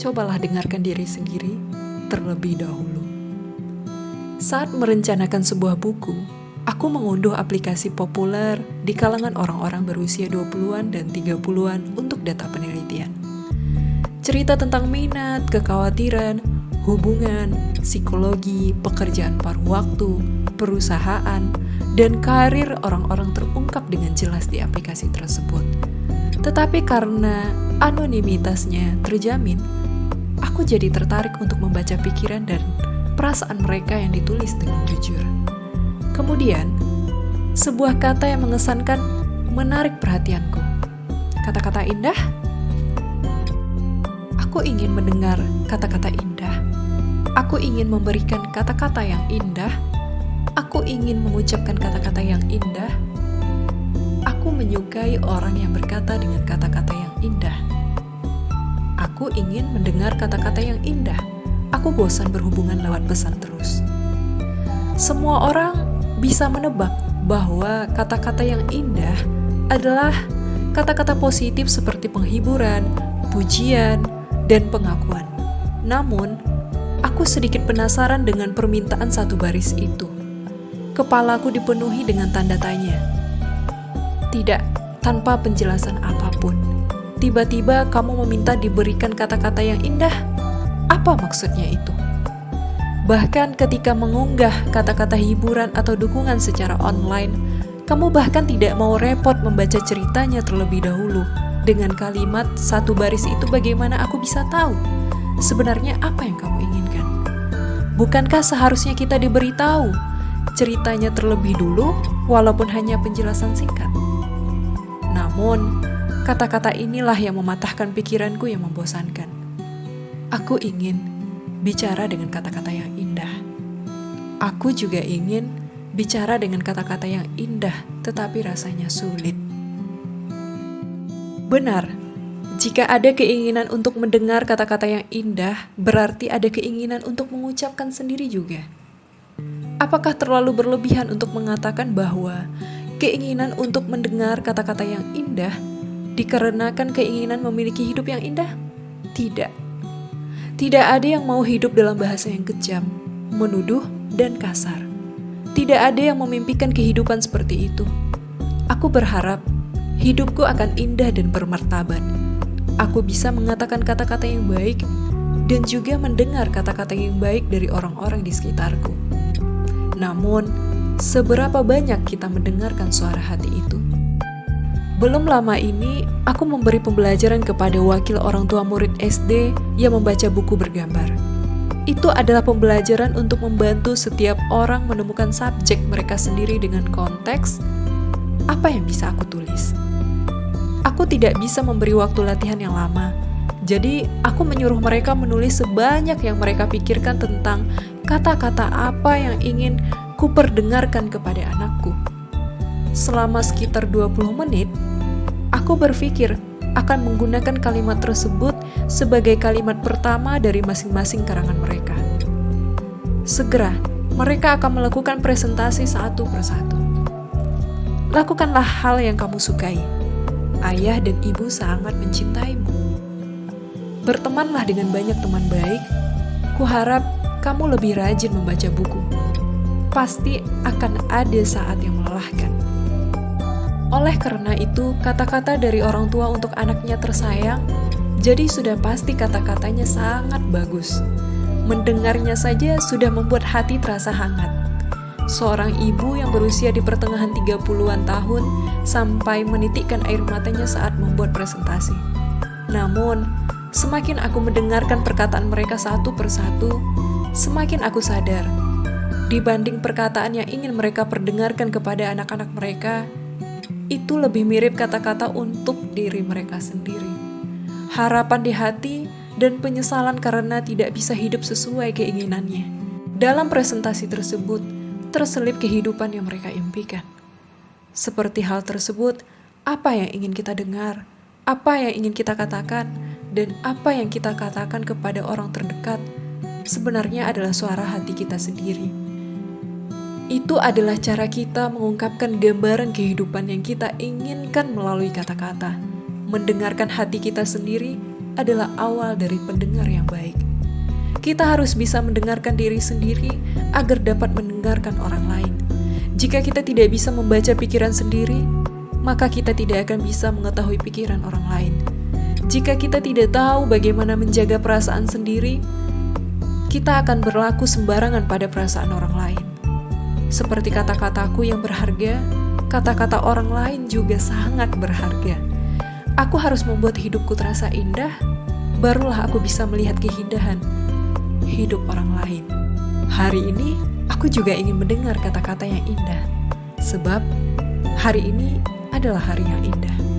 cobalah dengarkan diri sendiri terlebih dahulu. Saat merencanakan sebuah buku, aku mengunduh aplikasi populer di kalangan orang-orang berusia 20-an dan 30-an untuk data penelitian. Cerita tentang minat, kekhawatiran, hubungan, psikologi, pekerjaan paruh waktu, perusahaan, dan karir orang-orang terungkap dengan jelas di aplikasi tersebut. Tetapi karena anonimitasnya terjamin, aku jadi tertarik untuk membaca pikiran dan perasaan mereka yang ditulis dengan jujur. Kemudian, sebuah kata yang mengesankan menarik perhatianku. Kata-kata indah? Aku ingin mendengar kata-kata indah. Aku ingin memberikan kata-kata yang indah. Aku ingin mengucapkan kata-kata yang indah. Aku menyukai orang yang berkata dengan kata-kata yang indah. Aku ingin mendengar kata-kata yang indah. Aku bosan berhubungan lewat pesan terus. Semua orang bisa menebak bahwa kata-kata yang indah adalah kata-kata positif seperti penghiburan, pujian, dan pengakuan. Namun, aku sedikit penasaran dengan permintaan satu baris itu. Kepalaku dipenuhi dengan tanda tanya. Tidak, tanpa penjelasan apapun. Tiba-tiba kamu meminta diberikan kata-kata yang indah. Apa maksudnya itu? Bahkan ketika mengunggah kata-kata hiburan atau dukungan secara online, kamu bahkan tidak mau repot membaca ceritanya terlebih dahulu. Dengan kalimat satu baris itu bagaimana aku bisa tahu sebenarnya apa yang kamu inginkan? Bukankah seharusnya kita diberitahu ceritanya terlebih dulu walaupun hanya penjelasan singkat? Namun, kata-kata inilah yang mematahkan pikiranku yang membosankan. Aku ingin bicara dengan kata-kata yang indah. Aku juga ingin bicara dengan kata-kata yang indah, tetapi rasanya sulit. Benar, jika ada keinginan untuk mendengar kata-kata yang indah, berarti ada keinginan untuk mengucapkan sendiri juga. Apakah terlalu berlebihan untuk mengatakan bahwa keinginan untuk mendengar kata-kata yang indah dikarenakan keinginan memiliki hidup yang indah? Tidak. Tidak ada yang mau hidup dalam bahasa yang kejam, menuduh, dan kasar. Tidak ada yang memimpikan kehidupan seperti itu. Aku berharap hidupku akan indah dan bermartabat. Aku bisa mengatakan kata-kata yang baik dan juga mendengar kata-kata yang baik dari orang-orang di sekitarku. Namun, seberapa banyak kita mendengarkan suara hati itu? Belum lama ini, aku memberi pembelajaran kepada wakil orang tua murid SD yang membaca buku bergambar. Itu adalah pembelajaran untuk membantu setiap orang menemukan subjek mereka sendiri dengan konteks apa yang bisa aku tulis. Aku tidak bisa memberi waktu latihan yang lama, jadi aku menyuruh mereka menulis sebanyak yang mereka pikirkan tentang kata-kata apa yang ingin kuperdengarkan kepada anakku. Selama sekitar 20 menit, aku berpikir akan menggunakan kalimat tersebut sebagai kalimat pertama dari masing-masing karangan mereka. Segera, mereka akan melakukan presentasi satu persatu. Lakukanlah hal yang kamu sukai. Ayah dan ibu sangat mencintaimu. Bertemanlah dengan banyak teman baik. Kuharap kamu lebih rajin membaca buku. Pasti akan ada saat yang melelahkan. Oleh karena itu, kata-kata dari orang tua untuk anaknya tersayang, jadi sudah pasti kata-katanya sangat bagus. Mendengarnya saja sudah membuat hati terasa hangat. Seorang ibu yang berusia di pertengahan 30-an tahun sampai menitikkan air matanya saat membuat presentasi. Namun, semakin aku mendengarkan perkataan mereka satu persatu, semakin aku sadar, dibanding perkataan yang ingin mereka perdengarkan kepada anak-anak mereka, itu lebih mirip kata-kata untuk diri mereka sendiri. Harapan di hati dan penyesalan karena tidak bisa hidup sesuai keinginannya. Dalam presentasi tersebut, terselip kehidupan yang mereka impikan. Seperti hal tersebut, apa yang ingin kita dengar, apa yang ingin kita katakan, dan apa yang kita katakan kepada orang terdekat, sebenarnya adalah suara hati kita sendiri. Itu adalah cara kita mengungkapkan gambaran kehidupan yang kita inginkan melalui kata-kata. Mendengarkan hati kita sendiri adalah awal dari pendengar yang baik. Kita harus bisa mendengarkan diri sendiri agar dapat mendengarkan orang lain. Jika kita tidak bisa membaca pikiran sendiri, maka kita tidak akan bisa mengetahui pikiran orang lain. Jika kita tidak tahu bagaimana menjaga perasaan sendiri, kita akan berlaku sembarangan pada perasaan orang lain. Seperti kata-kataku yang berharga, kata-kata orang lain juga sangat berharga. Aku harus membuat hidupku terasa indah, barulah aku bisa melihat keindahan hidup orang lain. Hari ini, aku juga ingin mendengar kata-kata yang indah, sebab hari ini adalah hari yang indah.